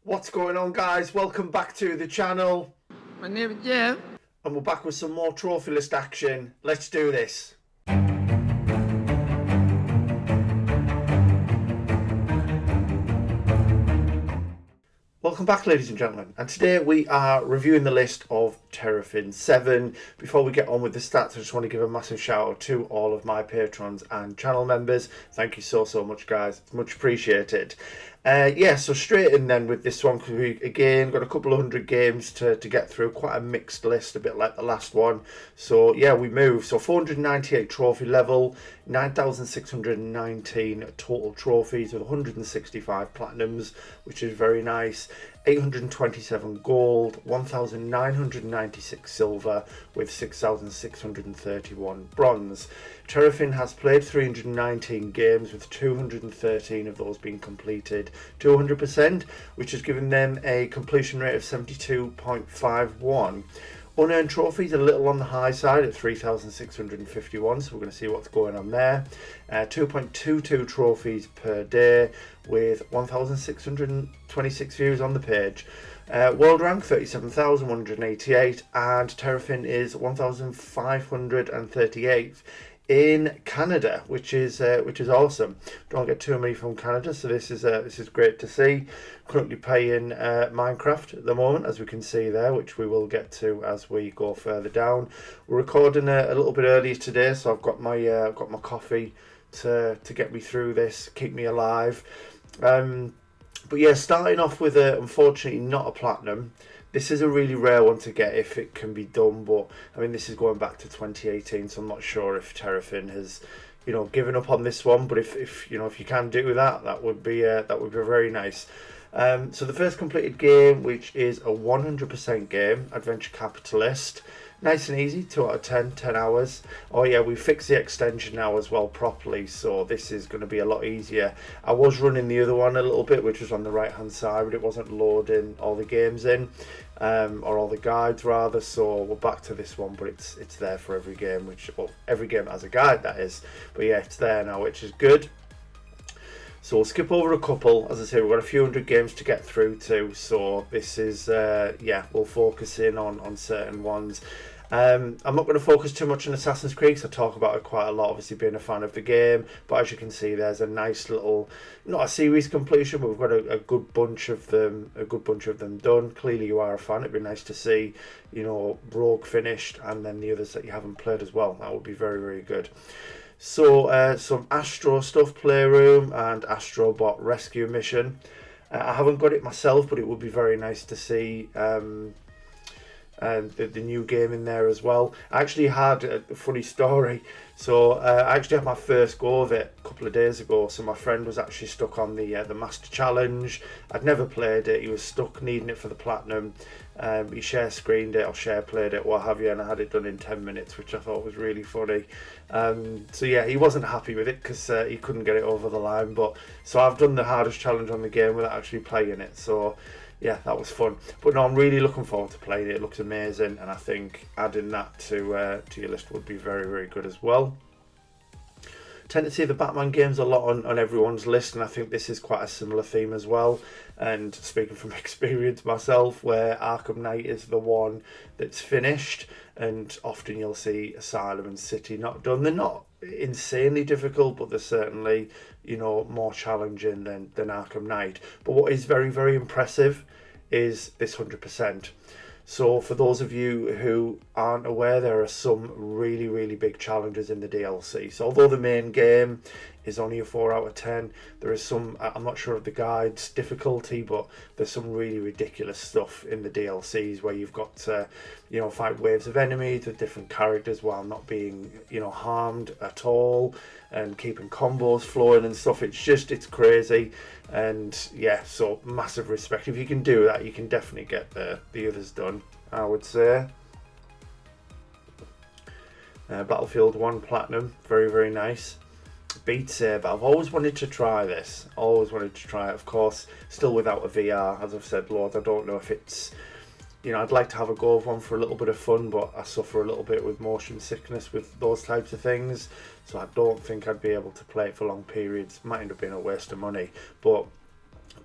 What's going on, guys? Welcome back to the channel. My name is Jeff. And we're back with some more trophy list action. Let's do this. Welcome back, ladies and gentlemen, and today we are reviewing the list of Terrafin 7. Before we get on with the stats, I just want to give a massive shout out to all of my patrons and channel members. Thank you so much, guys. It's much appreciated. So straight in then with this one, because we again got a couple of hundred games to get through. Quite a mixed list, a bit like the last one. So yeah, we move. So 498 trophy level, 9,619 total trophies with 165 platinums, which is very nice. 827 gold, 1,996 silver with 6,631 bronze. Terrafin has played 319 games with 213 of those being completed to 100%, which has given them a completion rate of 72.51. Unearned trophies a little on the high side at 3,651, so we're going to see what's going on there. 2.22 trophies per day with 1,626 views on the page. World rank 37,188, and Terrafin is 1,538 in Canada, which is awesome. Don't get too many from Canada, so this is great to see. Currently playing Minecraft at the moment, as we can see there, which we will get to as we go further down. We're recording a little bit earlier today, so I've got my coffee to get me through this, keep me alive. But yeah, starting off with unfortunately not a platinum. This is a really rare one to get if it can be done, but I mean this is going back to 2018, so I'm not sure if Terrafin has, given up on this one. But if you can do that, that would be very nice. So the first completed game, which is a 100% game, Adventure Capitalist. Nice and easy, 2 out of 10, 10 hours. Oh yeah, we fixed the extension now as well properly, so this is going to be a lot easier. I was running the other one a little bit, which was on the right hand side, but it wasn't loading all the games in, or all the guides rather, so we're back to this one, but it's there for every game, every game has a guide, that is. But yeah, it's there now, which is good. So we'll skip over a couple. As I say, we've got a few hundred games to get through too. So this is, we'll focus in on certain ones. I'm not going to focus too much on Assassin's Creed because I talk about it quite a lot, obviously being a fan of the game. But as you can see, there's a nice little, not a series completion, but we've got a good bunch of them, done. Clearly, you are a fan. It'd be nice to see, Rogue finished, and then the others that you haven't played as well. That would be very, very good. So some Astro stuff, Playroom and Astrobot Rescue Mission. I haven't got it myself, but it would be very nice to see the new game in there as well. I actually had a funny story. So I actually had my first go of it a couple of days ago. So my friend was actually stuck on the Master Challenge. I'd never played it. He was stuck needing it for the platinum. He share screened it or share played it, what have you, and I had it done in 10 minutes, which I thought was really funny. So yeah, he wasn't happy with it because he couldn't get it over the line. But so I've done the hardest challenge on the game without actually playing it. So yeah, that was fun. But no, I'm really looking forward to playing it. It looks amazing, and I think adding that to your list would be very, very good as well. Tend to see the Batman games a lot on everyone's list, and I think this is quite a similar theme as well. And speaking from experience myself, where Arkham Knight is the one that's finished, and often you'll see Asylum and City not done. They're not insanely difficult, but they're certainly, more challenging than Arkham Knight. But what is very, very impressive is this 100%. So for those of you who aren't aware, there are some really, really big challenges in the DLC. So although the main game is only a 4 out of 10, there is some, I'm not sure of the guide's difficulty, but there's some really ridiculous stuff in the DLCs where you've got to, fight waves of enemies with different characters while not being, harmed at all, and keeping combos flowing and stuff. It's crazy. And yeah, so massive respect. If you can do that, you can definitely get the others done, I would say. Battlefield 1 Platinum, very, very nice. Beat Saber, I've always wanted to try this. Always wanted to try it, of course. Still without a VR, as I've said, Lord. I don't know if it's, I'd like to have a go of one for a little bit of fun, but I suffer a little bit with motion sickness with those types of things. So I don't think I'd be able to play it for long periods. Might end up being a waste of money. But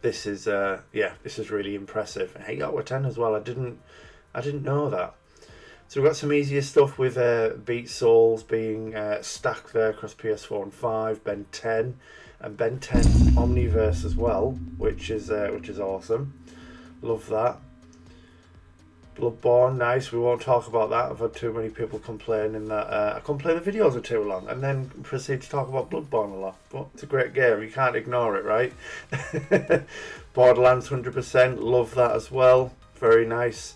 this is yeah, this is really impressive. 8 out of 10 as well. I didn't know that. So we've got some easier stuff with Beat Souls being stacked there across PS4 and 5, Ben 10, and Ben 10 Omniverse as well, which is awesome. Love that. Bloodborne, nice. We won't talk about that. I've had too many people complaining that I complain the videos are too long, and then proceed to talk about Bloodborne a lot. But it's a great game. You can't ignore it, right? Borderlands 100%. Love that as well. Very nice.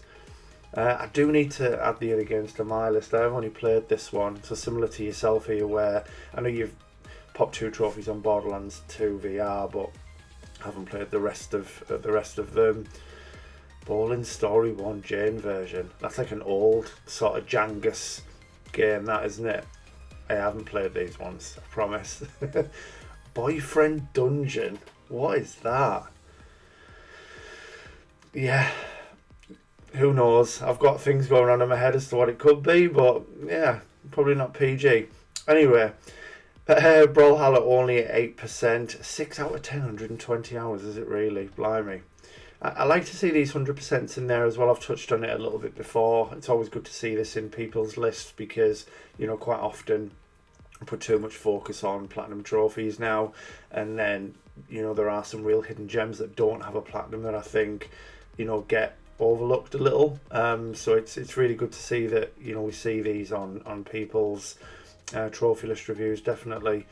I do need to add the other games to my list. I've only played this one, so similar to yourself here, where I know you've popped 2 trophies on Borderlands 2 VR, but haven't played the rest of them. Bowling Story 1 Jane version. That's like an old sort of Jangus game, that, isn't it? I haven't played these ones, I promise. Boyfriend Dungeon. What is that? Yeah. Who knows? I've got things going on in my head as to what it could be, but yeah, probably not PG. Anyway, Brawlhalla only at 8%. 6 out of 10, 120 hours, is it really? Blimey. I like to see these 100% in there as well. I've touched on it a little bit before. It's always good to see this in people's lists because, you know, quite often I put too much focus on platinum trophies now, and then, you know, there are some real hidden gems that don't have a platinum that I think, you know, get overlooked a little. So it's really good to see that, you know, we see these on people's trophy list reviews, definitely.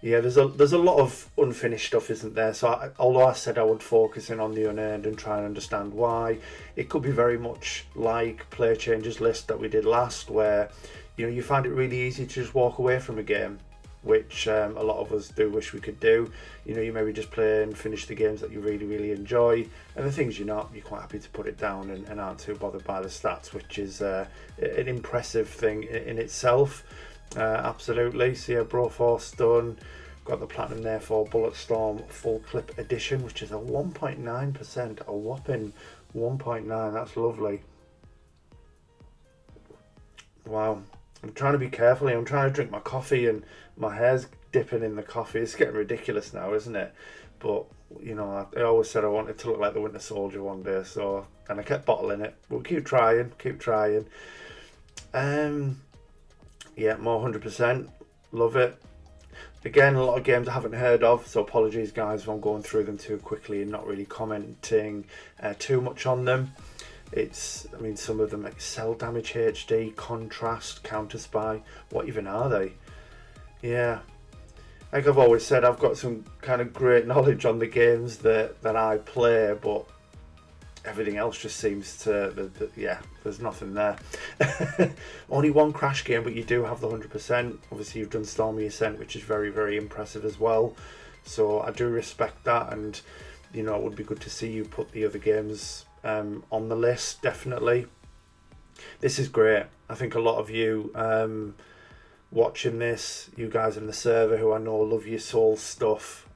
Yeah, there's a lot of unfinished stuff, isn't there? So although I said I would focus in on the unearned and try and understand why, it could be very much like Player Changes list that we did last, where, you know, you find it really easy to just walk away from a game, which a lot of us do wish we could do. You know, you maybe just play and finish the games that you really, really enjoy, and the things you're quite happy to put it down and aren't too bothered by the stats, which is an impressive thing in itself. Absolutely. So yeah, Broforce done. Got the platinum there for Bulletstorm Full Clip Edition, which is a 1.9%, a whopping 1.9. That's lovely. Wow. I'm trying to be careful here. I'm trying to drink my coffee and my hair's dipping in the coffee. It's getting ridiculous now, isn't it? But, you know, I always said I wanted to look like the Winter Soldier one day, so, and I kept bottling it. We'll keep trying. Yeah, more 100%. Love it. Again, a lot of games I haven't heard of, so apologies guys if I'm going through them too quickly and not really commenting too much on them. I mean, some of them like Cell Damage HD, Contrast, Counter Spy. What even are they? Yeah. Like I've always said, I've got some kind of great knowledge on the games that I play, but everything else just seems to, yeah, there's nothing there. Only one Crash game, but you do have the 100%. Obviously, you've done Stormy Ascent, which is very, very impressive as well. So I do respect that, and, you know, it would be good to see you put the other games on the list, definitely. This is great. I think a lot of you watching this, you guys in the server who I know love your Souls stuff,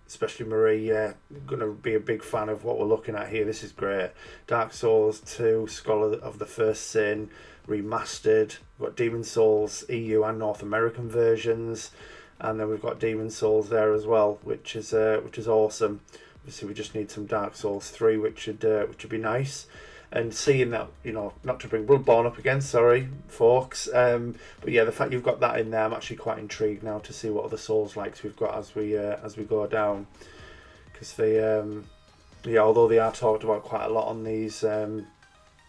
especially Marie, yeah, going to be a big fan of what we're looking at here. This is great. Dark Souls 2, Scholar of the First Sin, remastered. We've got Demon Souls EU and North American versions, and then we've got Demon Souls there as well, which is awesome. Obviously, we just need some Dark Souls 3, which would be nice. And seeing that, you know, not to bring Bloodborne up again, sorry, folks. But yeah, the fact you've got that in there, I'm actually quite intrigued now to see what other Souls likes we've got as we go down. Because they, yeah, although they are talked about quite a lot on these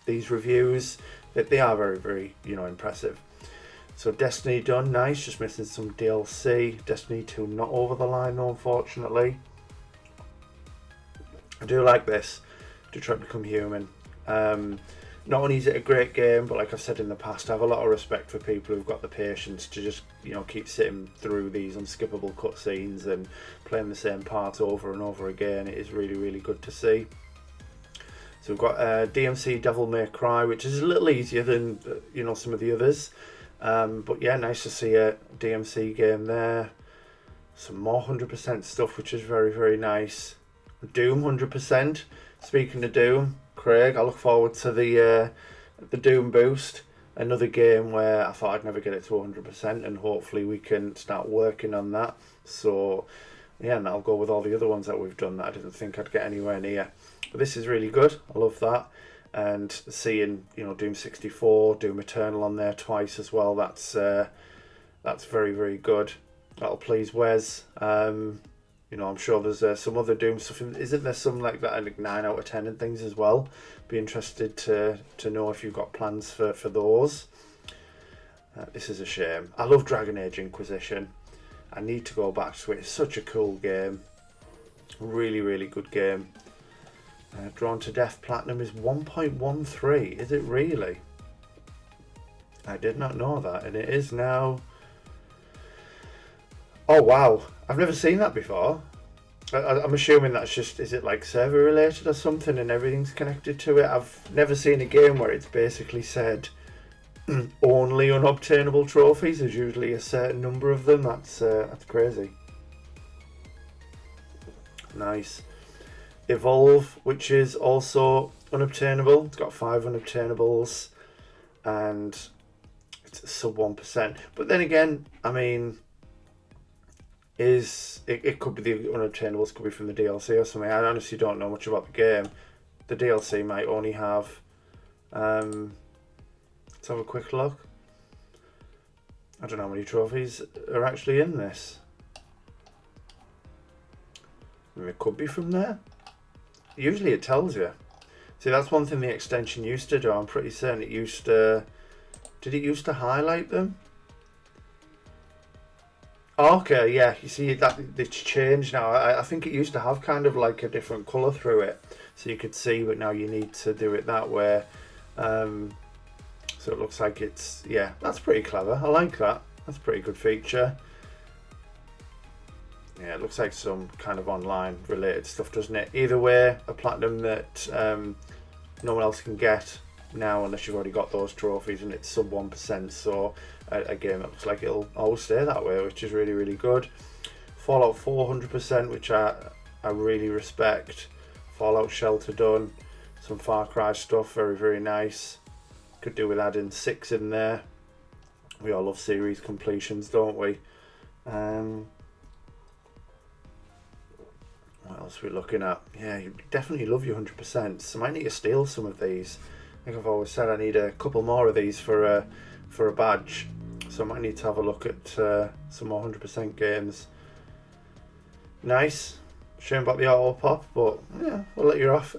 reviews, they are very, very, you know, impressive. So Destiny done, nice. Just missing some DLC. Destiny 2 not over the line though, unfortunately. I do like this. Detroit Become Human. Not only is it a great game, but like I've said in the past, I have a lot of respect for people who've got the patience to just, you know, keep sitting through these unskippable cutscenes and playing the same parts over and over again. It is really, really good to see. So we've got DMC Devil May Cry, which is a little easier than, you know, some of the others. But yeah, nice to see a DMC game there. Some more 100% stuff, which is very, very nice. Doom 100%. Speaking of Doom, Craig, I look forward to the Doom boost. Another game where I thought I'd never get it to 100%, and hopefully we can start working on that. So Yeah, and that'll go with all the other ones that we've done that I didn't think I'd get anywhere near. But this is really good. I love that. And seeing, Doom 64, Doom Eternal on there twice as well, that's very, very good. That'll please Wes. I'm sure there's some other Doom stuff. Isn't there some like that, like 9 out of 10 and things as well? Be interested to know if you've got plans for those. This is a shame. I love Dragon Age Inquisition. I need to go back to it. It's such a cool game. Really, really good game. Drawn to Death Platinum is 1.13. Is it really? I did not know that. And it is now... Oh, wow. I've never seen that before. I'm assuming that's just... Is it like server related or something and everything's connected to it? I've never seen a game where it's basically said... only unobtainable trophies. There's usually a certain number of them. That's crazy. Nice. Evolve, which is also unobtainable. It's got 5 unobtainables and it's sub 1%. But then again, I mean, it could be the unobtainables could be from the DLC or something. I honestly don't know much about the game. The DLC might only have let's have a quick look. I don't know how many trophies are actually in this. I mean, it could be from there. Usually it tells you. See, that's one thing the extension used to do. I'm pretty certain it used to... Did it used to highlight them? Oh, okay, yeah. You see, that it's changed now. I think it used to have kind of like a different colour through it. So you could see, but now you need to do it that way. So it looks like it's... Yeah, that's pretty clever. I like that. That's a pretty good feature. Yeah, it looks like some kind of online related stuff, doesn't it? Either way, a platinum that no one else can get now unless you've already got those trophies, and it's sub 1%. So again, it looks like it'll always stay that way, which is really, really good. Fallout 400%, which I really respect. Fallout Shelter done. Some Far Cry stuff, very, very nice. Could do with adding 6 in there. We all love series completions, don't we? What else are we looking at? Yeah, you definitely love your 100%. So I might need to steal some of these. I think I've always said I need a couple more of these for a badge. So I might need to have a look at some more 100% games. Nice. Shame about the auto pop, but yeah, we'll let you off.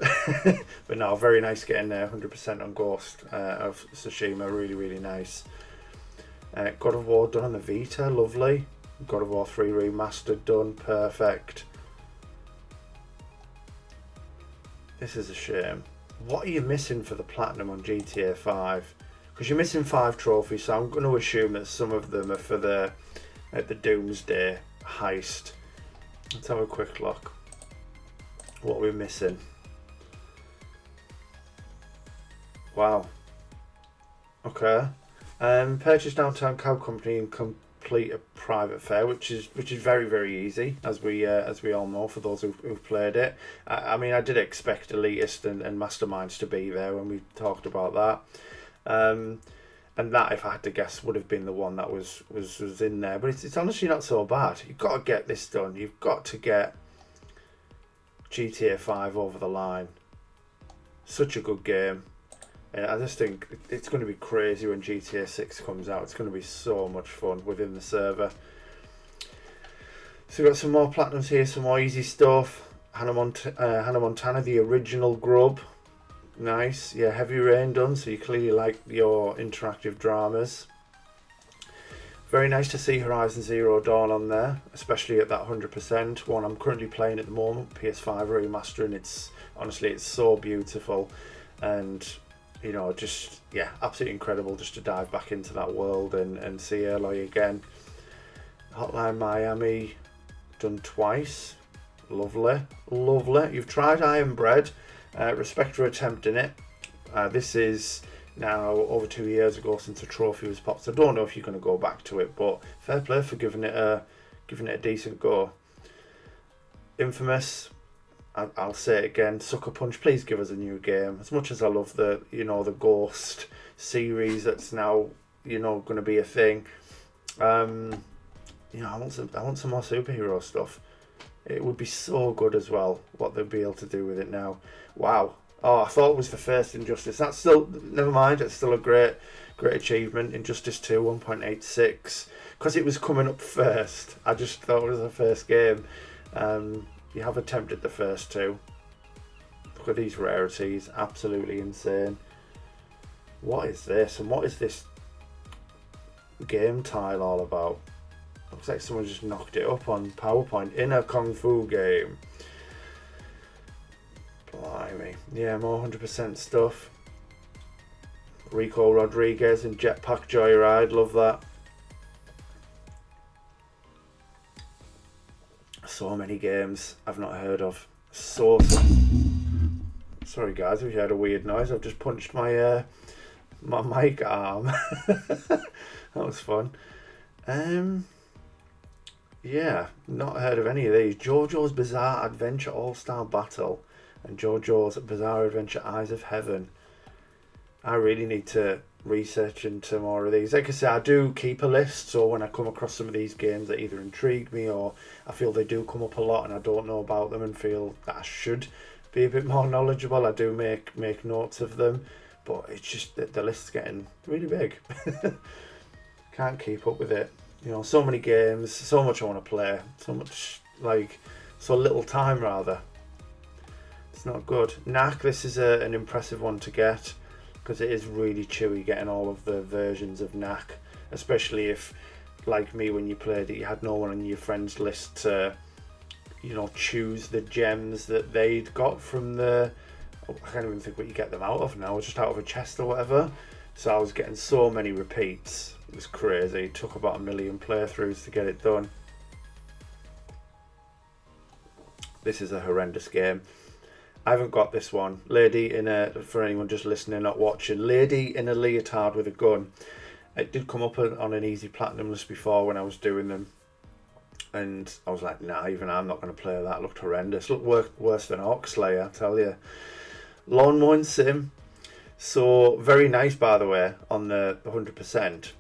But no, very nice getting 100% on Ghost of Tsushima. Really, really nice. God of War done on the Vita, lovely. God of War 3 remastered done, perfect. This is a shame. What are you missing for the platinum on GTA 5? Because you're missing 5 trophies, so I'm going to assume that some of them are for the Doomsday heist. Let's have a quick look. What we're missing. Wow. Okay. Purchase downtown cab company and complete a private fair, which is very, very easy, as we all know for those who've played it. I mean, I did expect elitist and masterminds to be there when we talked about that. And that, if I had to guess, would have been the one that was in there. But it's honestly not so bad. You've got to get this done. You've got to get GTA 5 over the line. Such a good game. And I just think it's going to be crazy when GTA 6 comes out. It's going to be so much fun within the server. So we've got some more platinums here, some more easy stuff. Hannah Montana, the original Grub. Nice. Yeah, Heavy Rain done, so you clearly like your interactive dramas. Very nice to see Horizon Zero Dawn on there, especially at that 100%. One I'm currently playing at the moment, PS5 remastering. It's honestly, it's so beautiful, and you know, just yeah, absolutely incredible just to dive back into that world and see Aloy again. Hotline Miami done twice. Lovely, lovely. You've tried Iron Bread. Respect for attempting it. This is now over 2 years ago since the trophy was popped. So I don't know if you're going to go back to it, but fair play for giving it a decent go. Infamous. I'll say it again. Sucker Punch. Please give us a new game. As much as I love the the Ghost series that's now going to be a thing. I want some more superhero stuff. It would be so good as well, what they'll be able to do with it now. Wow. Oh, I thought it was the first Injustice. That's still, never mind, it's still a great achievement. Injustice 2, 1.86. Because it was coming up first, I just thought it was the first game. You have attempted the first two. Look at these rarities, absolutely insane. What is this? And what is this game tile all about? Looks like someone just knocked it up on PowerPoint in a Kung Fu game. Blimey. Yeah, more 100% stuff. Rico Rodriguez and Jetpack Joyride, love that. So many games I've not heard of. So sorry guys if you heard a weird noise. I've just punched my my mic arm. That was fun. Yeah, not heard of any of these. JoJo's Bizarre Adventure All-Star Battle and JoJo's Bizarre Adventure Eyes of Heaven. I really need to research into more of these. Like I say, I do keep a list, so when I come across some of these games that either intrigue me or I feel they do come up a lot and I don't know about them and feel that I should be a bit more knowledgeable, I do make notes of them. But it's just that the list's getting really big. Can't keep up with it. You know, so many games, so much I want to play, so little time rather. It's not good. Knack, this is an impressive one to get because it is really chewy getting all of the versions of Knack, especially if, like me, when you played it, you had no one on your friends list to, you know, choose the gems that they'd got from the, I can't even think what you get them out of now, just out of a chest or whatever. So I was getting so many repeats. It was crazy. It took about 1 million playthroughs to get it done. This is a horrendous game. I haven't got this one. Lady in a, for anyone just listening, not watching, lady in a leotard with a gun. It did come up on an easy platinum list before when I was doing them. And I was like, nah, even I'm not going to play that. It looked horrendous. Looked worse than Orc Slayer, I tell you. Lawn Mowing Sim. So, very nice, by the way, on the 100%.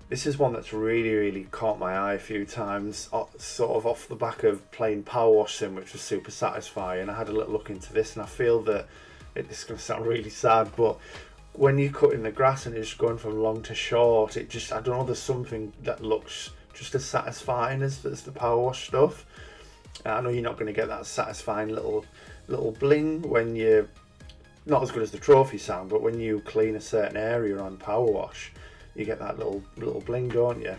This is one that's really caught my eye a few times, sort of off the back of playing Power Wash Sim, which was super satisfying. I had a little look into this and I feel that it's going to sound really sad, but when you're cutting the grass and it's going from long to short, it just, I don't know, there's something that looks just as satisfying as the Power Wash stuff. I know you're not going to get that satisfying little bling when you're, not as good as the trophy sound, but when you clean a certain area on Power Wash, you get that little bling, don't you?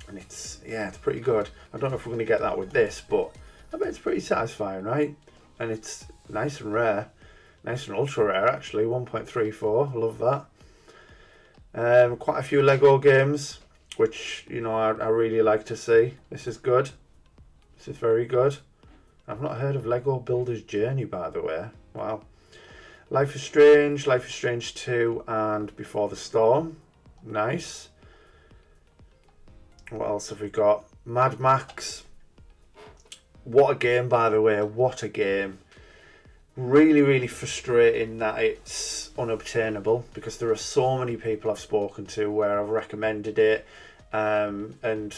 And it's pretty good. I don't know if we're going to get that with this, but I bet it's pretty satisfying, right? And it's nice and rare, nice and ultra rare actually. 1.34, I love that. Quite a few Lego games, which, you know, I really like to see. This is good. This is very good. I've not heard of Lego Builder's Journey, by the way. Wow. Life is Strange 2, and Before the Storm. Nice. What else have we got? Mad Max. What a game, by the way. What a game. Really frustrating that it's unobtainable, because there are so many people I've spoken to where I've recommended it, and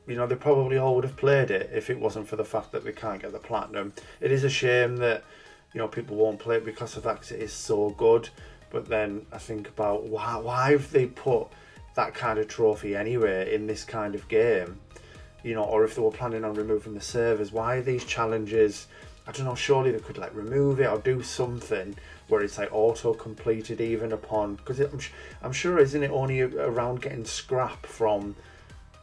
you know, they probably all would have played it if it wasn't for the fact that they can't get the platinum. It is a shame that, you know, people won't play it because of that, because it is so good. But then I think about why have they put that kind of trophy anyway in this kind of game? You know, or if they were planning on removing the servers, why are these challenges? I don't know, surely they could like remove it or do something where it's like auto completed even upon, because I'm sure, isn't it only around getting scrap from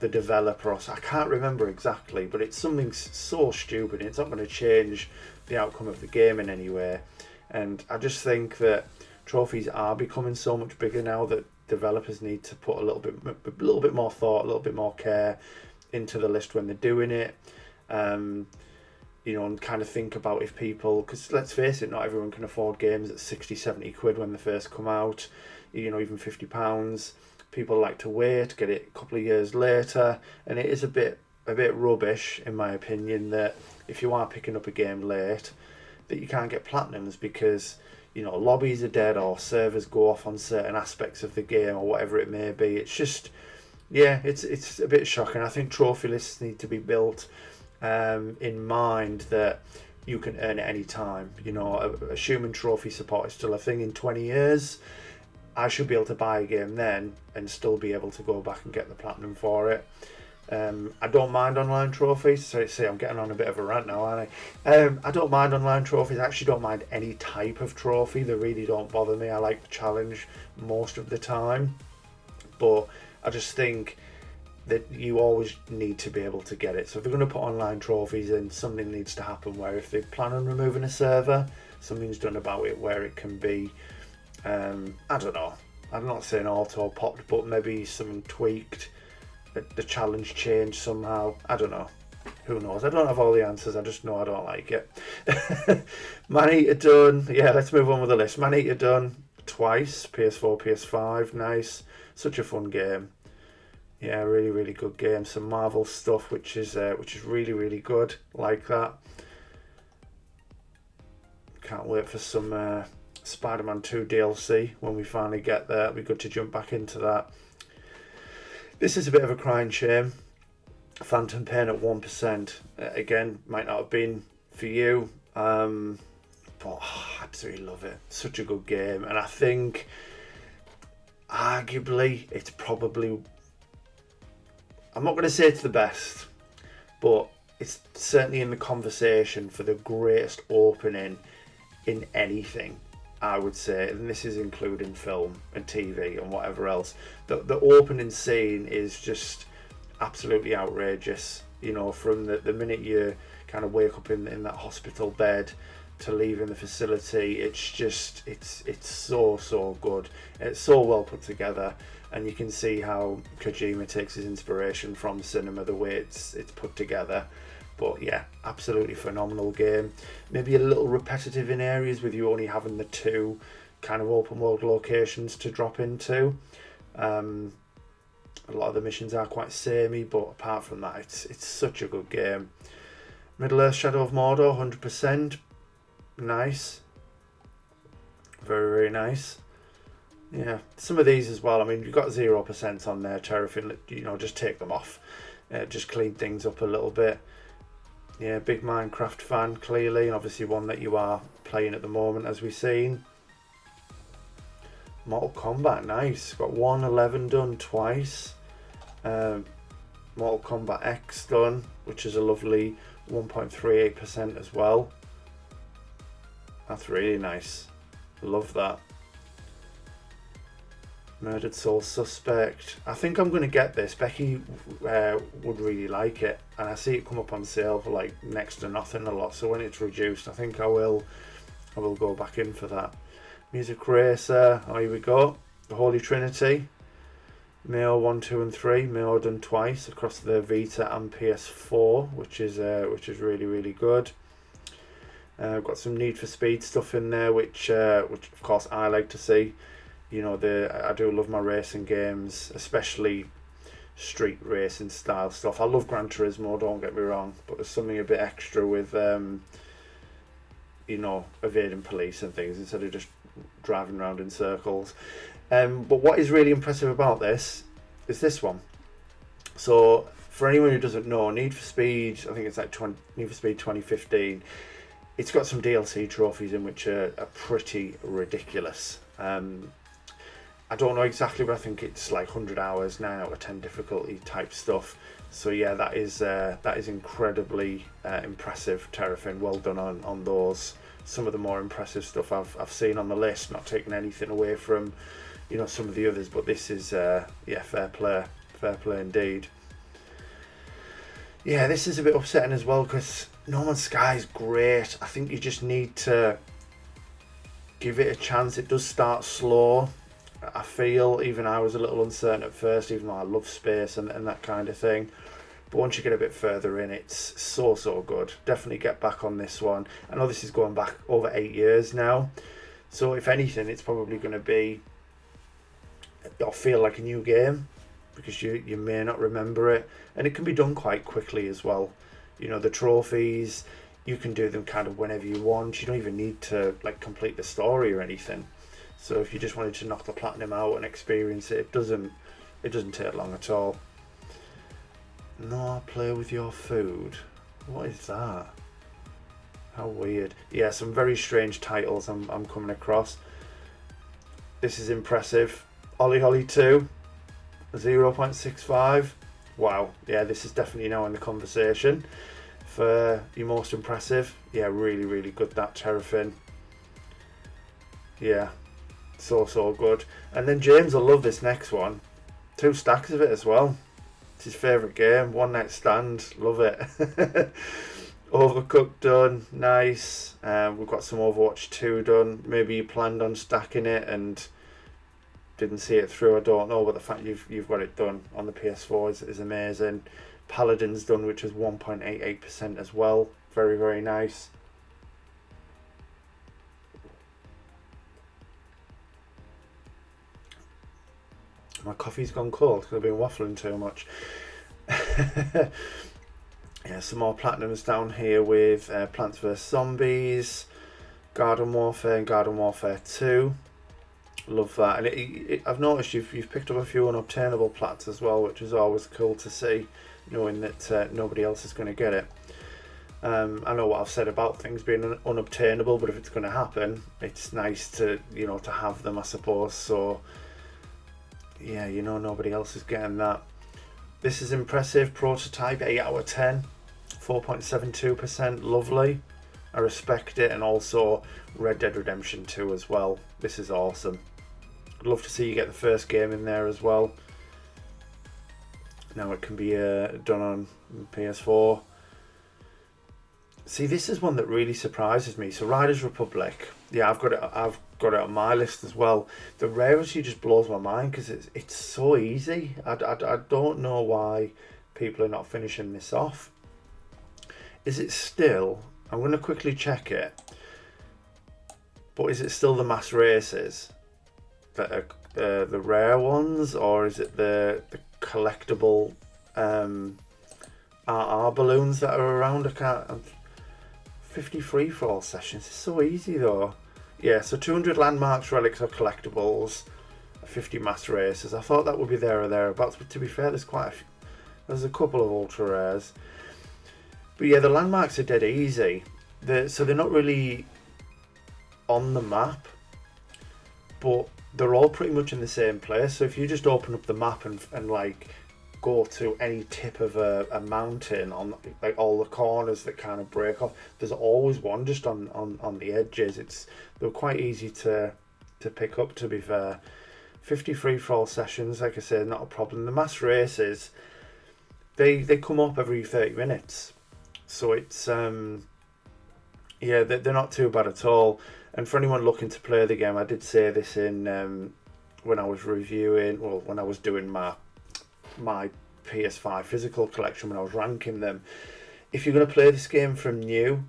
the developer? I can't remember exactly, but it's something so stupid. It's not going to change the outcome of the game in any way. And I just think that trophies are becoming so much bigger now that developers need to put a little bit more thought, a little bit more care into the list when they're doing it. You know, and kind of think about if people, because let's face it, not everyone can afford games at 60-70 quid when they first come out, you know, even £50. People like to wait, get it a couple of years later, and it is a bit rubbish, in my opinion, that if you are picking up a game late, that you can't get platinums because, you know, lobbies are dead or servers go off on certain aspects of the game or whatever it may be. It's just, yeah, it's a bit shocking. I think trophy lists need to be built in mind that you can earn it any time. You know, assuming trophy support is still a thing in 20 years, I should be able to buy a game then and still be able to go back and get the platinum for it. I don't mind online trophies. So see, I'm getting on a bit of a rant now, aren't I? I don't mind online trophies. I actually don't mind any type of trophy. They really don't bother me. I like the challenge most of the time. But I just think that you always need to be able to get it. So if they're going to put online trophies in, something needs to happen where if they plan on removing a server, something's done about it where it can be, I don't know. I'm not saying auto popped, but maybe something tweaked. The challenge changed somehow. I don't know. Who knows? I don't have all the answers. I just know I don't like it. Man-Eater done. Yeah, let's move on with the list. Man-Eater done twice. PS4, PS5. Nice. Such a fun game. Yeah, really, really good game. Some Marvel stuff, which is really, really good. Like that. Can't wait for some Spider-Man 2 DLC when we finally get there. It'll be good to jump back into that. This is a bit of a crying shame. Phantom Pain at 1%. Again, might not have been for you, but I absolutely love it. Such a good game, and I think arguably it's probably, I'm not going to say it's the best, but it's certainly in the conversation for the greatest opening in anything, I would say, and this is including film and TV and whatever else. The opening scene is just absolutely outrageous. You know, from the minute you kind of wake up in that hospital bed to leaving the facility, it's just it's so good. It's so well put together, and you can see how Kojima takes his inspiration from cinema, the way it's put together. But yeah, absolutely phenomenal game. Maybe a little repetitive in areas with you only having the two kind of open world locations to drop into. A lot of the missions are quite samey, but apart from that, it's such a good game. Middle-earth Shadow of Mordor, 100%. Nice. Very, very nice. Yeah, some of these as well. I mean, you've got 0% on there, Terrafin. You know, just take them off. Just clean things up a little bit. Yeah, big Minecraft fan, clearly, and obviously one that you are playing at the moment, as we've seen. Mortal Kombat, nice. Got 111 done twice. Mortal Kombat X done, which is a lovely 1.38% as well. That's really nice. Love that. Murdered Soul Suspect. I think I'm going to get this. Becky would really like it, and I see it come up on sale for like next to nothing a lot. So when it's reduced, I think I will go back in for that. Music Racer. Oh, here we go. The Holy Trinity. Mayo 1, 2, and 3. Mayo done twice across the Vita and PS4, which is really, really good. I've got some Need for Speed stuff in there, which of course I like to see. You know, I do love my racing games, especially street racing style stuff. I love Gran Turismo, don't get me wrong, but there's something a bit extra with, you know, evading police and things instead of just driving around in circles. But what is really impressive about this is this one. So, for anyone who doesn't know, Need for Speed, I think it's like Need for Speed 2015, it's got some DLC trophies in which are pretty ridiculous. I don't know exactly, but I think it's like 100 hours, 9 out of 10 difficulty type stuff. So yeah, that is incredibly impressive, Terrafin. Well done on those. Some of the more impressive stuff I've seen on the list. Not taking anything away from, you know, some of the others, but this is yeah, fair play indeed. Yeah, this is a bit upsetting as well because No Man's Sky is great. I think you just need to give it a chance. It does start slow. I feel even I was a little uncertain at first, even though I love space and that kind of thing. But once you get a bit further in, it's so good. Definitely get back on this one. I know this is going back over 8 years now. So if anything, it's probably going to be, or feel like a new game, because you may not remember it. And it can be done quite quickly as well. You know, the trophies, you can do them kind of whenever you want. You don't even need to like complete the story or anything. So if you just wanted to knock the platinum out and experience it, it doesn't take long at all. No, play with your food. What is that? How weird. Yeah, some very strange titles I'm coming across. This is impressive. Ollie Ollie 2, 0.65. Wow, yeah, this is definitely now in the conversation for your most impressive. Yeah, really, really good, that Terrafin. Yeah, so good. And then James will love this next one. 2 stacks of it as well. It's his favourite game. One Night Stand, love it. Overcooked done, nice. We've got some Overwatch 2 done. Maybe you planned on stacking it and didn't see it through, I don't know, but the fact you've got it done on the PS4 is amazing. Paladin's done, which is 1.88% as well. Very, very nice. My coffee's gone cold because I've been waffling too much. Yeah, some more platinums down here with Plants vs Zombies, Garden Warfare and Garden Warfare 2. Love that. And I've noticed you've picked up a few unobtainable plats as well, which is always cool to see, knowing that nobody else is going to get it. I know what I've said about things being unobtainable, but if it's going to happen, it's nice to to have them, I suppose. So yeah, nobody else is getting that. This is impressive. Prototype 8 out of 10, 4.72%. Lovely. I respect it. And also Red Dead Redemption 2 as well. This is awesome. I'd love to see you get the first game in there as well. Now it can be done on PS4. See, this is one that really surprises me. So Riders Republic, yeah, I've got it on my list as well. The rarity just blows my mind because it's so easy. I don't know why people are not finishing this off. Is it still? I'm going to quickly check it. But is it still the mass races that are the rare ones, or is it the collectible RR balloons that are around? I can't. 53 for all sessions. It's so easy though. Yeah, so 200 landmarks, relics, or collectibles, 50 mass races. I thought that would be there or thereabouts, but to be fair, there's a couple of ultra rares. But yeah, the landmarks are dead easy. So they're not really on the map, but they're all pretty much in the same place. So if you just open up the map and like go to any tip of a mountain on like all the corners that kind of break off, there's always one just on the edges. They're quite easy to pick up, to be fair. 53 for all sessions, like I said, not a problem. The mass races, they come up every 30 minutes, so it's yeah, they're not too bad at all. And for anyone looking to play the game, I did say this in when I was when I was doing my PS5 physical collection, when I was ranking them. If you're going to play this game from new,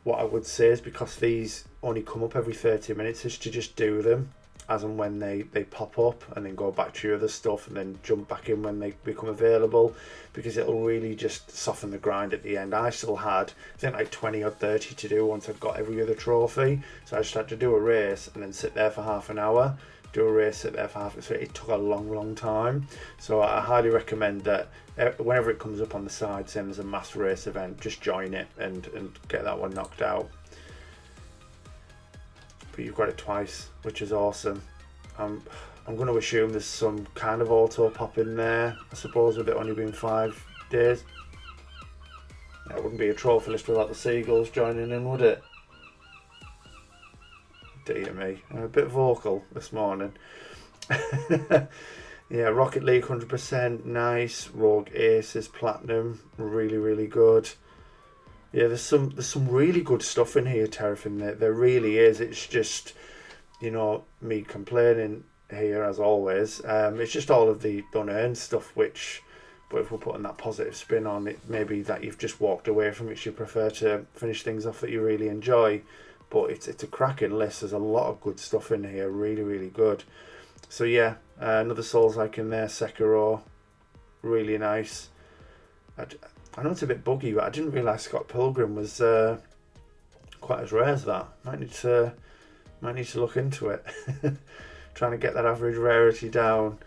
what I would say is, because these only come up every 30 minutes, is to just do them as and when they pop up, and then go back to your other stuff and then jump back in when they become available, because it'll really just soften the grind at the end. I still had, I think, like 20 or 30 to do once I'd got every other trophy, so I just had to do a race and then sit there for half an hour, do a race, sit there for half. So it took a long time. So I highly recommend that whenever it comes up on the side saying there's a mass race event, just join it and get that one knocked out. But you've got it twice, which is awesome. I'm going to assume there's some kind of auto pop in there, I suppose, with it only being 5 days. It wouldn't be a trophy list without the seagulls joining in, would it? Dear me, I'm a bit vocal this morning. Yeah, Rocket League 100%, nice. Rogue Aces Platinum, really good. Yeah, there's some really good stuff in here, Terrafin. There really is. It's just, me complaining here as always. It's just all of the unearned stuff, but if we're putting that positive spin on it, maybe that you've just walked away from it, you prefer to finish things off that you really enjoy. But it's a cracking list. There's a lot of good stuff in here, really good. So yeah, another Souls-like in there, Sekiro, really nice. I know it's a bit buggy, but I didn't realise Scott Pilgrim was quite as rare as that. Might need to look into it. Trying to get that average rarity down.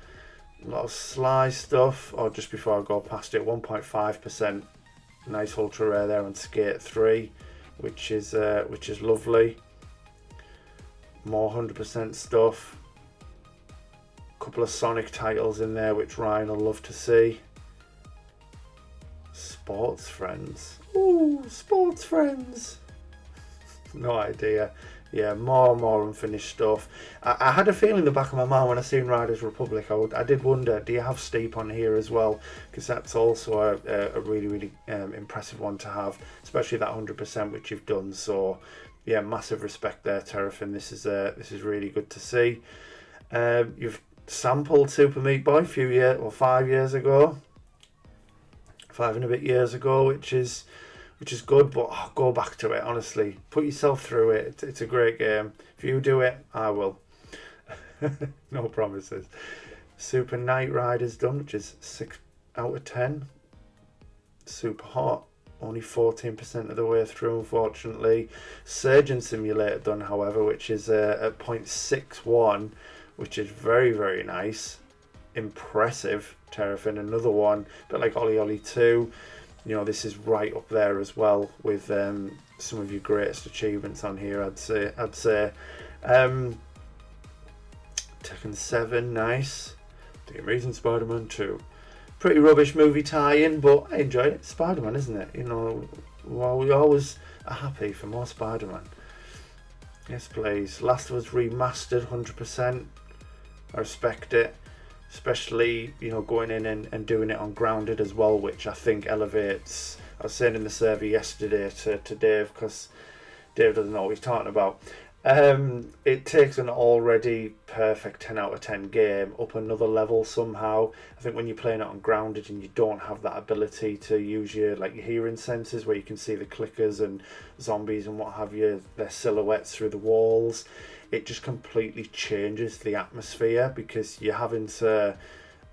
A lot of Sly stuff, or just before I go past it, 1.5%. Nice ultra rare there on Skate 3, which is lovely. More 100% stuff. Couple of Sonic titles in there, which Ryan will love to see. Sports Friends. Ooh, Sports Friends. No idea. Yeah, more unfinished stuff. I had a feeling in the back of my mind when I seen Riders Republic, I did wonder, do you have Steep on here as well? Because that's also a really impressive one to have, especially that 100% which you've done. So yeah, massive respect there, Terrafin. This is really good to see. You've sampled Super Meat Boy 5 years ago, 5 and a bit years ago, which is good, but go back to it, honestly. Put yourself through it. It's a great game. If you do it, I will. No promises. Super Night Rider's done, which is 6 out of 10. Super hot. Only 14% of the way through, unfortunately. Surgeon Simulator done, however, which is at 0.61, which is very nice. Impressive. Terrafin, another one, but like Ollie Ollie 2. You know, this is right up there as well with some of your greatest achievements on here, I'd say. Tekken 7, nice. The Amazing Spider-Man 2. Pretty rubbish movie tie-in, but I enjoyed it. Spider-Man, isn't it? You know, well, we always are happy for more Spider-Man. Yes, please. Last of Us Remastered, 100%. I respect it. Especially, you know, going in and doing it on Grounded as well, which I think elevates. I was saying in the survey yesterday to Dave, because Dave doesn't know what he's talking about. It takes an already perfect 10 out of 10 game up another level somehow. I think when you're playing it on Grounded and you don't have that ability to use your hearing senses, where you can see the clickers and zombies and what have you, their silhouettes through the walls, it just completely changes the atmosphere, because you're having to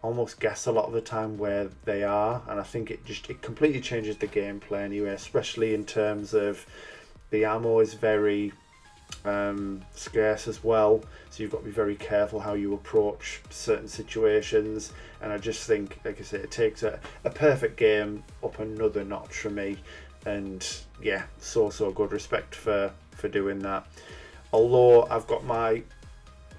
almost guess a lot of the time where they are, and I think it completely changes the gameplay anyway, especially in terms of the ammo is very scarce as well, so you've got to be very careful how you approach certain situations, and I just think, like I say, it takes a perfect game up another notch for me, and yeah, so good. Respect for doing that. Although I've got my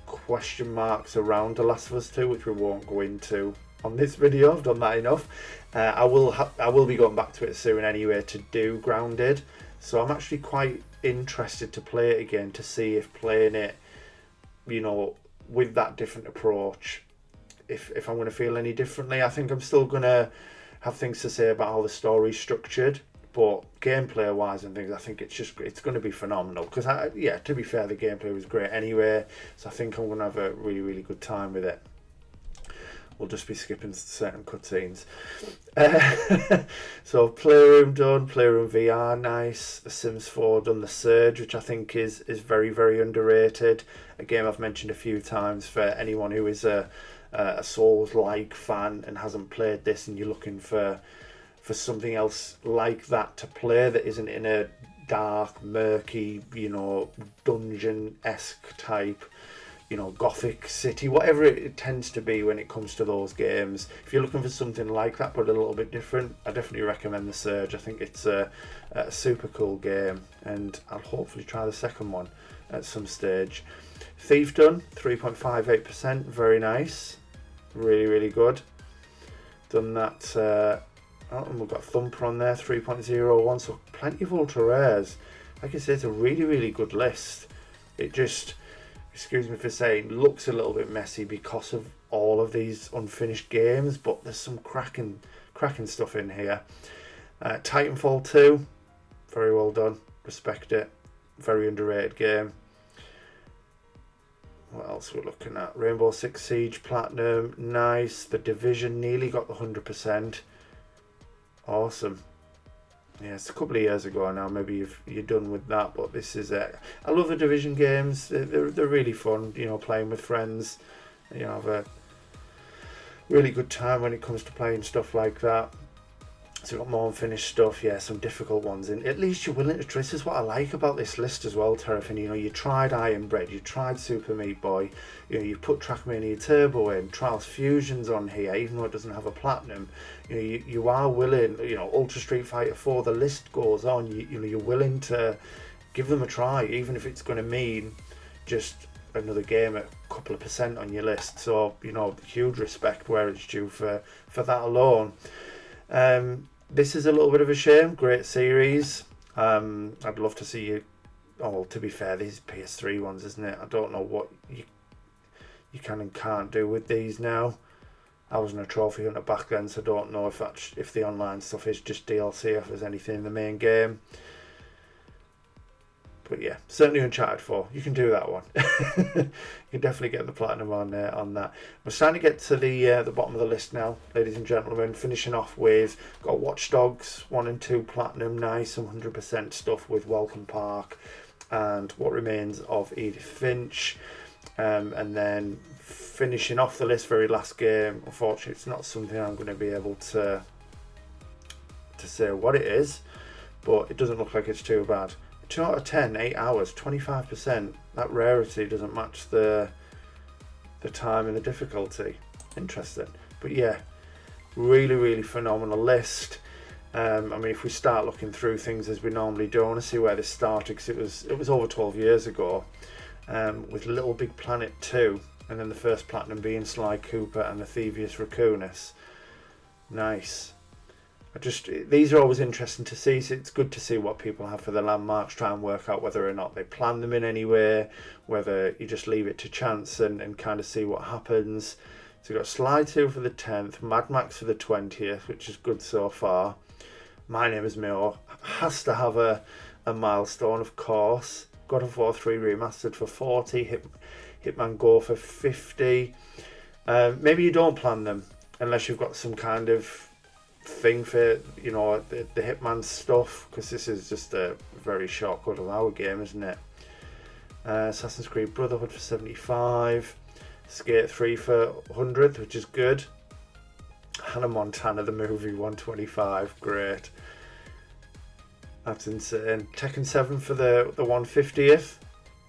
question marks around The Last of Us 2, which we won't go into on this video. I've done that enough. I will be going back to it soon anyway to do Grounded. So I'm actually quite interested to play it again, to see if playing it, you know, with that different approach, if I'm going to feel any differently. I think I'm still going to have things to say about how the story's structured. But gameplay wise and things, I think it's going to be phenomenal, because to be fair, the gameplay was great anyway, so I think I'm going to have a really good time with it. We'll just be skipping certain cutscenes. So Playroom done, Playroom VR, nice. The Sims 4 done, The Surge, which I think is very underrated. A game I've mentioned a few times for anyone who is a Souls-like fan and hasn't played this, and you're looking for something else like that to play that isn't in a dark, murky, you know, dungeon-esque type, you know, gothic city, whatever it tends to be when it comes to those games. If you're looking for something like that but a little bit different, I definitely recommend The Surge. I think it's a super cool game, and I'll hopefully try the second one at some stage. Thief done, 3.58%, very nice, really good. Done that. And we've got Thumper on there, 3.01, so plenty of ultra rares. Like I said, it's a really good list. It just, excuse me for saying, looks a little bit messy because of all of these unfinished games, but there's some cracking stuff in here. Titanfall 2, very well done, respect it, very underrated game. What else we're looking at? Rainbow Six Siege Platinum, nice. The Division nearly got the 100%. Awesome. Yeah, it's a couple of years ago now. Maybe you're done with that, but this is it. I love the Division games. They're really fun. You know, playing with friends. You know, have a really good time when it comes to playing stuff like that. So we've got more unfinished stuff, yeah, some difficult ones. And at least you're willing to try. This is what I like about this list as well, Terrafin. You know, you tried Iron Bread, you tried Super Meat Boy, you know, you put Trackmania Turbo in, Trials Fusion's on here, even though it doesn't have a platinum. You know, you are willing, you know, Ultra Street Fighter 4, the list goes on. You know, you're willing to give them a try, even if it's going to mean just another game at a couple of % on your list. So, you know, huge respect where it's due for that alone. This is a little bit of a shame. Great series. I'd love to see you. Oh, well, to be fair, these PS3 ones, isn't it? I don't know what you can and can't do with these now. I wasn't a trophy hunter back then, so I don't know if the online stuff is just DLC, if there's anything in the main game. But yeah, certainly Uncharted 4. You can do that one. You can definitely get the platinum on that. We're starting to get to the bottom of the list now, ladies and gentlemen. Finishing off with, got Watch Dogs 1 and 2 platinum. Nice, some 100% stuff with Welcome Park and What Remains of Edith Finch. And then finishing off the list, very last game. Unfortunately, it's not something I'm going to be able to say what it is, but it doesn't look like it's too bad. 2 out of 10, 8 hours, 25%. That rarity doesn't match the time and the difficulty. Interesting. But yeah, really, really phenomenal list. I mean, if we start looking through things as we normally do, I want to see where this started, because it was over 12 years ago, with Little Big Planet 2, and then the first platinum being Sly Cooper and the Thievius Raccoonus. Nice. These are always interesting to see, so it's good to see what people have for the landmarks, try and work out whether or not they plan them in any way, whether you just leave it to chance and kind of see what happens. So we've got Sly 2 for the 10th, Mad Max for the 20th, which is good so far. My Name is Mio has to have a milestone, of course. God of War 3 Remastered for 40, Hitman Go for 50. Maybe you don't plan them unless you've got some kind of thing for, you know, the Hitman stuff, because this is just a very short God of War game, isn't it? Assassin's Creed Brotherhood for 75, Skate 3 for 100, which is good. Hannah Montana the movie 125, great. That's insane. Tekken 7 for the 150th,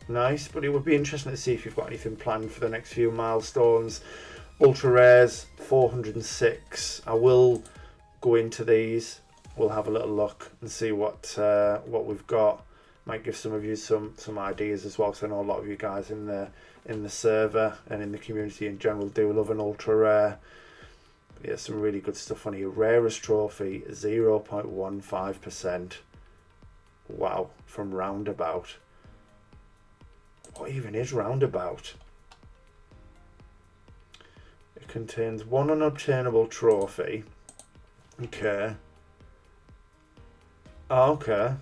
nice. But it would be interesting to see if you've got anything planned for the next few milestones. Ultra Rares 406. I will go into these, we'll have a little look and see what we've got. Might give some of you some ideas as well, because I know a lot of you guys in the server and in the community in general do love an ultra rare. But yeah, some really good stuff on here. Rarest trophy 0.15%. Wow, from Roundabout. What even is Roundabout? It contains one unobtainable trophy. Okay. Oh, okay.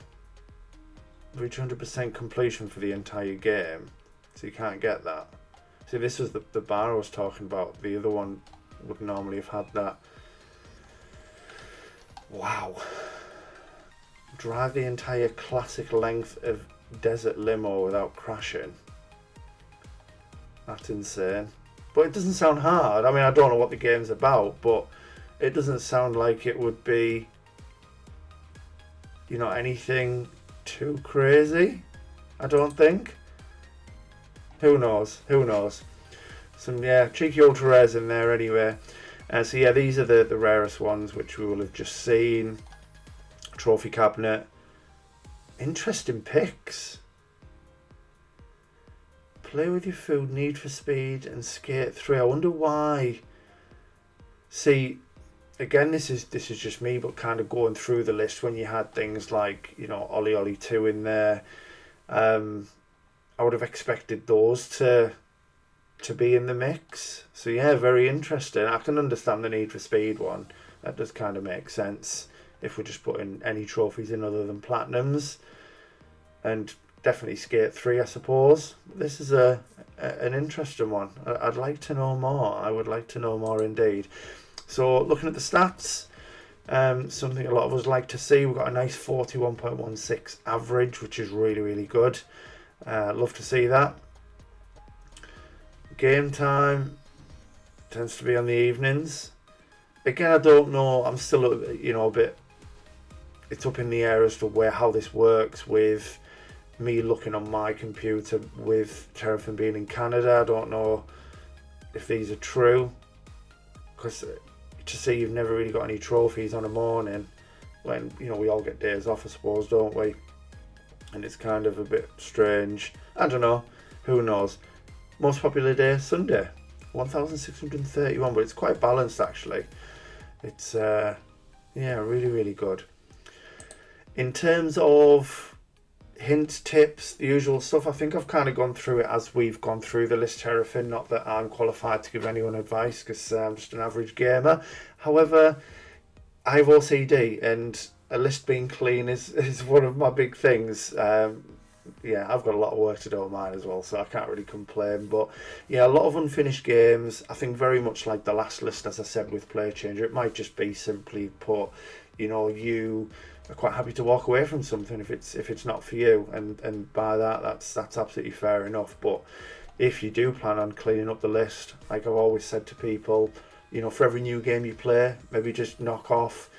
Reach 100% completion for the entire game. So you can't get that. See, this was the bar I was talking about. The other one would normally have had that. Wow. Drive the entire classic length of Desert Limo without crashing. That's insane. But it doesn't sound hard. I mean, I don't know what the game's about, but it doesn't sound like it would be, you know, anything too crazy. I don't think. Who knows? Who knows? Some, yeah, cheeky ultra rares in there anyway. So yeah, these are the rarest ones, which we will have just seen. Trophy cabinet. Interesting picks. Play with your food, Need for Speed, and Skate 3. I wonder why. See, again, this is just me, but kind of going through the list when you had things like, you know, Ollie Ollie 2 in there. I would have expected those to be in the mix. So yeah, very interesting. I can understand the Need for Speed one. That does kind of make sense if we're just putting any trophies in other than platinums. And definitely Skate 3, I suppose. This is an interesting one. I'd like to know more. I would like to know more indeed. So looking at the stats, something a lot of us like to see. We've got a nice 41.16 average, which is really, really good. Love to see that. Game time tends to be on the evenings. again, I don't know. I'm still, a bit. It's up in the air as to how this works with me looking on my computer with Terrafin being in Canada. I don't know if these are true, because to see you've never really got any trophies on a morning when we all get days off, I suppose, don't we? And it's kind of a bit strange. I don't know. Who knows? Most popular day, Sunday, 1,631, but it's quite balanced actually. It's really, really good. In terms of hints, tips, the usual stuff, I think I've kind of gone through it as we've gone through the list, Terrafin. Not that I'm qualified to give anyone advice, because I'm just an average gamer. However, I have OCD, and a list being clean is one of my big things. I've got a lot of work to do on mine as well, so I can't really complain. But yeah, a lot of unfinished games. I think very much like the last list, as I said, with Play Changer, it might just be simply put, you are quite happy to walk away from something if it's not for you, and by that's absolutely fair enough. But if you do plan on cleaning up the list, like I've always said to people, for every new game you play, maybe just knock off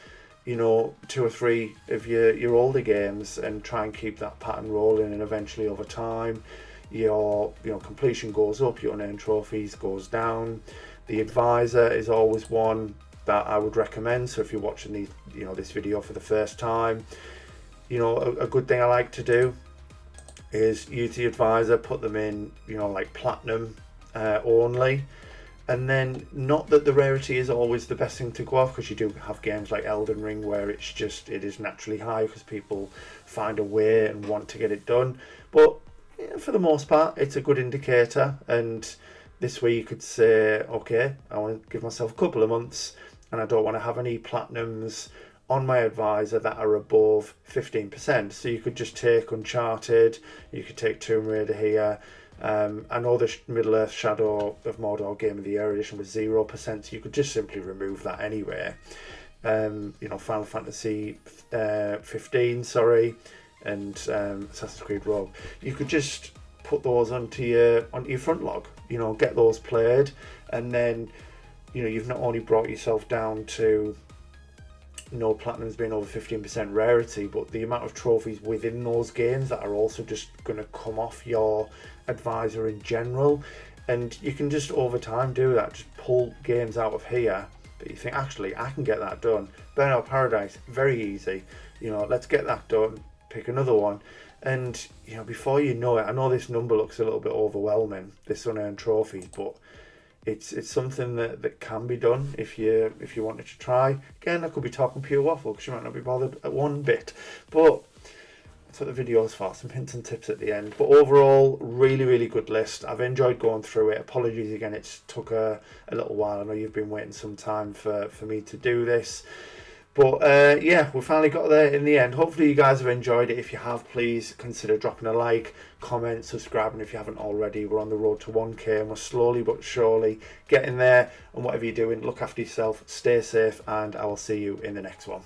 2 or 3 of your older games and try and keep that pattern rolling, and eventually over time your completion goes up, your unearned trophies goes down. The advisor is always one that I would recommend. So if you're watching this video for the first time, a good thing I like to do is use the advisor, put them in like platinum only. And then, not that the rarity is always the best thing to go off, because you do have games like Elden Ring where it is naturally high because people find a way and want to get it done. But for the most part, it's a good indicator. And this way you could say, okay, I want to give myself a couple of months and I don't want to have any platinums on my advisor that are above 15%. So you could just take Uncharted, you could take Tomb Raider here. I know the Middle-earth Shadow of Mordor Game of the Year edition was 0%, so you could just simply remove that anyway. Final Fantasy 15, and Assassin's Creed Rogue. You could just put those onto your front log. Get those played, and then you've not only brought yourself down to no platinums being over 15% rarity, but the amount of trophies within those games that are also just going to come off your advisor in general. And you can just over time do that, just pull games out of here that you think, actually I can get that done. Burnout Paradise, very easy, let's get that done, pick another one. And before you know it, I know this number looks a little bit overwhelming, this unearned trophies, but it's something that can be done if you wanted to try. Again, I could be talking pure waffle because you might not be bothered at one bit, but that's what the video's for, some hints and tips at the end. But overall, really, really good list. I've enjoyed going through it. Apologies again, it's took a little while. I know you've been waiting some time for me to do this. But we finally got there in the end. Hopefully you guys have enjoyed it. If you have, please consider dropping a like, comment, subscribing if you haven't already. We're on the road to 1K and we're slowly but surely getting there. And whatever you're doing, look after yourself, stay safe, and I will see you in the next one.